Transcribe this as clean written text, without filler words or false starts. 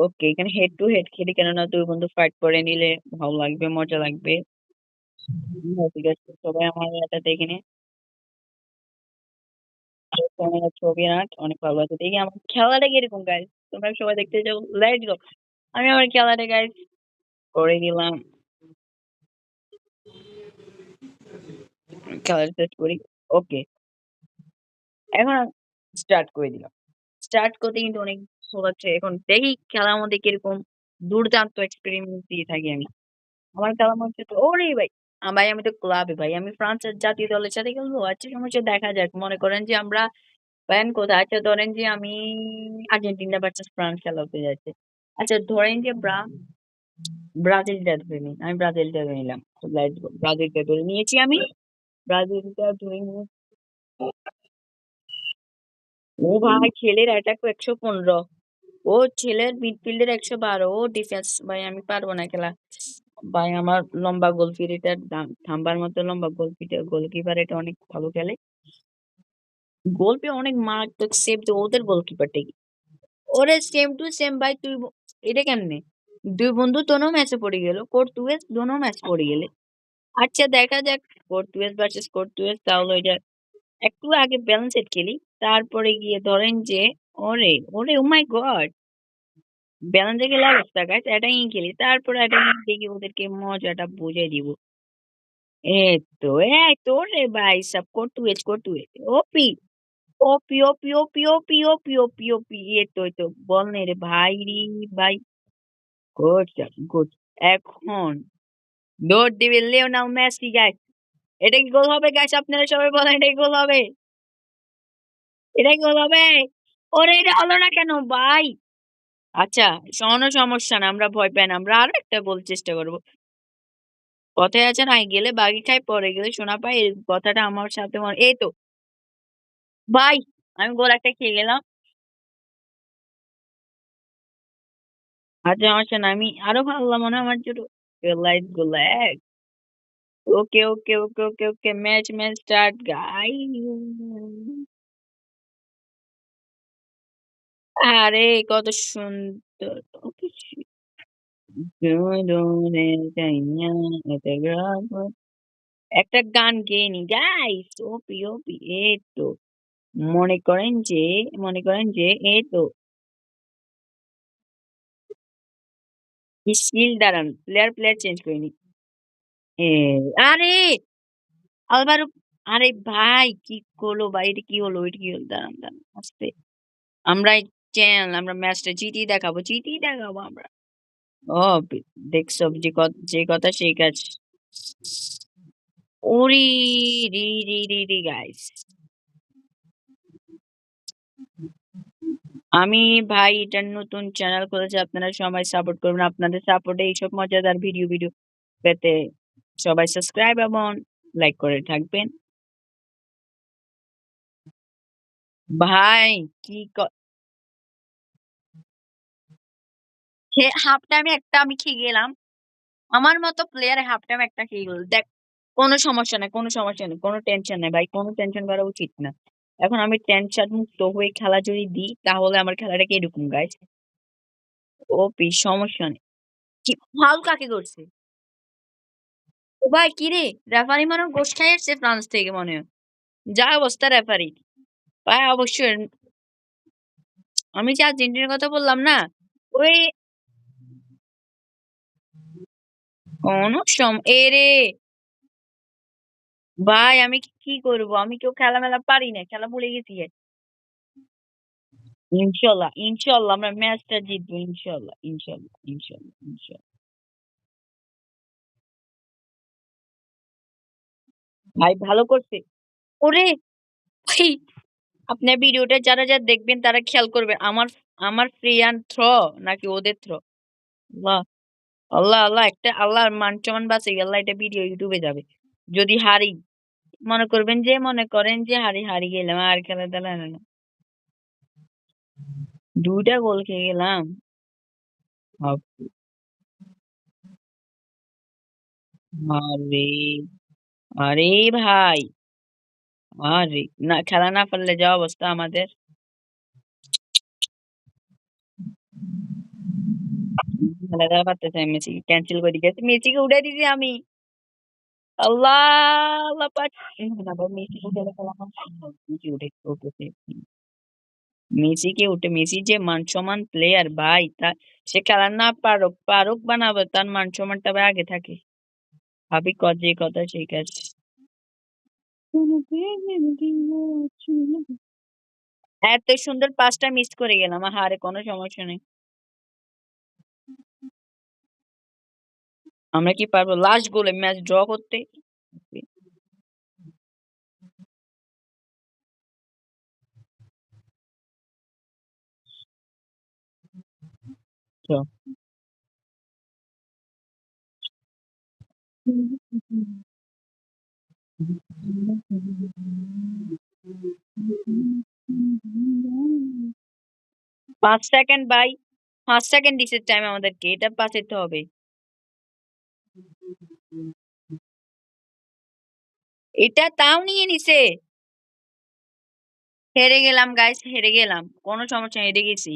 ওকে, এখানে head to head খেলি, কেননা দুই বন্ধু ফাইট করে নিলে ভালো লাগবে, মজা লাগবে। ঠিক আছে, সবাই আমার এটা দেখে নে। আমার ছবি আঁক অনেক ভালো আছে, দেখি আমার খেলাটা কিরকম গাইস। তোমরা সবাই দেখতে চাও, লেটস গো। আমি আমার খেলাটা গাইস করে দিলাম, খেলাটা শেষ করি। ওকে, এখন স্টার্ট করে দিলাম। স্টার্ট করতে কিন্তু অনেক ভালো লাগছে। এখন দেখি খেলার মধ্যে কিরকম দুর্দান্ত এক্সপেরিমেন্ট দিয়ে থাকি আমি। আমার খেলার মধ্যে তো ওরে ভাই, ভাই আমি তো ক্লাবে ভাই, আমি ফ্রান্সের জাতীয় দলের সাথে খেলবো। আচ্ছা সমস্যা, দেখা যাক। মনে করেন যে আমরা প্ল্যান কোথায়, আচ্ছা ধরেন যে আমি আর্জেন্টিনা ভার্সেস ফ্রান্স খেলা হতে যাচ্ছে। আচ্ছা ধরেন যে ব্রাজিলটা ধরে নিই, আমি ব্রাজিলটা ধরে নিলাম। ব্রাজিলটা ধরে নিয়েছি আমি, ব্রাজিলটা ধরে নিয়ে। ও ভাই, ছেলের অ্যাটাক 115, ও ছেলের মিডফিল্ডের 112, ও ডিফেন্স। ভাই আমি পারবো না খেলা। ভাই আমার লম্বা গোলকিপার, এটা থাম্বার মতো লম্বা গোলকিপার, গোলকিপার এটা অনেক ভালো খেলে। গোলপে অনেক মারাত্মক সেভ তো ওদের গোলকিপারটা। ওরে সেম টু সেম ভাই, এটা কেমনে? দুই বন্ধু দোনো ম্যাচে পড়ে গেল, পর্তুগেজ দোনো ম্যাচ পড়ে গেলে। আচ্ছা দেখা যাক, পর্তুগেজ ভার্সেস পর্তুগেজ, তাহলে ওইটা একটু আগে ব্যালেন্সেড খেলি, তারপরে গিয়ে ধরেন যে ওরে ওরে ও মাই গড, ব্যালেন্সে গেলে অবস্থা গাছ, এটাই খেলি, তারপরে এটা দেখি ওদেরকে মজাটা বুঝে দিব। এই তো, এই তো রে ভাই, সব পর্তুগেজ ওপি, ওপি ওপি ওপি ওপি ওপি ওপি ওপি, এই তো বল নেই রে ভাই রে ভাই। Good, good. এখন দৌড় দিবে লিওনাল মেসি গাইস। এটা কি গোল হবে গাইস? আপনারা সবাই বলেন এটা কি গোল হবে? এটা কি গোল হবে? ওরে এটা হলো না কেন ভাই? আচ্ছা, কোনো সমস্যা না, আমরা ভয় পাই না, আমরা আরো একটা গোল চেষ্টা করবো। কথায় আছে না, গেলে বাগি খাই, পরে গেলে সোনা পাই, এই কথাটা আমার সাথে এই তো ভাই, আমি গোল একটা খেয়ে গেলাম। আচ্ছা সমস্যা না, আমি আরো ভালো মনে হয় আমার জন্য। লাইট গোল। ওকে ওকে ওকে ওকে ওকে, ম্যাচ ম্যাচ স্টার্ট গাই। আরে কত সুন্দর। ওকে, একটা গান গেয়ে নি গাইস, ওপি ওপি। এই তো মনে করেন যে, এই তো স্কিল দাঁড়ান, প্লেয়ার চেঞ্জ করে নি। এ আরে আলভারো, আরে ভাই কি করলো ভাই, এটা কি হলো, এটা কি হলো, দাঁড়ান দাঁড়ান আস্তে। আমরা আমরা ম্যাচটা জিতিয়ে দেখাবো আমরা। ও দেখছো, যে কথা সেই কাজ। ওরি রি রি রি রি গাইস, আমি ভাই এটার নতুন চ্যানেল খুলেছি, আপনারা সবাই সাপোর্ট করবেন। আপনাদের সাপোর্টে এইসব মজাদার ভিডিও পেতে সবাই সাবস্ক্রাইব এবং লাইক করে থাকবেন। ভাই কি হাফ টাইমে একটা আমি খেয়ে গেলাম, আমার মতো প্লেয়ার হাফ টাইমে একটা খেয়ে গেল দেখ। কোনো সমস্যা নেই, কোনো সমস্যা নেই, কোনো টেনশন নেই ভাই, কোনো টেনশন করা উচিত না। এখন আমি টেনশন মুক্ত হয়ে খেলা যদি দিই, তাহলে আমার খেলাটা কি এরকম গাইজ। ওপি, সমস্যা নেই। কি ফাউল কাকে করছে? ও ভাই কি রে, রেফারি মনে হয় গোস খাই আসছে ফ্রান্স থেকে মনে হয়। যা অবস্থা রেফারি, ভাই অবশ্যই। আমি যে আর্জেন্টিনার কথা বললাম না, ওই কোন এরে ভাই, আমি কি করব, আমি কেউ খেলা মেলা পারি না, খেলা ভুলে গেছি। ইনশাল্লাহ ইনশাল্লাহ আমরা ম্যাচটা জিতবো, ইনশাল্লাহ ইনশাল্লাহ ইনশাল্লাহ ইনশাল্লাহ। ভাই ভালো করছে। ওরে ভাই, আপনার ভিডিওটা যারা যারা দেখবেন তারা খেয়াল করবেন, আমার আমার ফ্রি অ্যান্ড থ্রো নাকি ওদের থ্রো। আল্লাহ, আল্লাহ আল্লাহ, একটা আল্লাহর মান সমান বাঁচে, আল্লাহ এটা ভিডিও ইউটিউবে যাবে। যদি হারি, মনে করেন যে হারি গেলাম, আর খেলা টেলা না। দুইটা গোল খেয়ে গেলাম। আরে, আরে ভাই, আরে না, খেলা না পারলে যা অবস্থা আমাদের। খেলাটা পারতেছে না, মেসি ক্যান্সেল করে দিয়েছে, মেসিকে উঠাই দিছি আমি। আল্লাহ, আল্লাহ পাক। না ভাই, মেসি উঠে খেলা আমার মেসি উঠে উঠেছে। মেসিকে উঠে, মেসি যে মান সমান প্লেয়ার ভাই, তা সে খেলা না পারুক পারুক বানাবে, তার মান সম্মানটা ভাই আগে থাকে। ভাবি যে কথা সেই কাজ। এত সুন্দর পাসটা মিস করে গেলাম, আহারে কোনো সমস্যা নেই। আমরা কি পারবো লাস্ট গোলে ম্যাচ ড্র করতে? তো, পাঁচ সেকেন্ড ভাই, 5 সেকেন্ড দিছে টাইম আমাদেরকে, এটা বাঁচাতে হবে। এটা তাও নিয়ে নিছে। হেরে গেলাম গাইস, হেরে গেলাম, কোনো সমস্যা নেই, হেরে গেছি।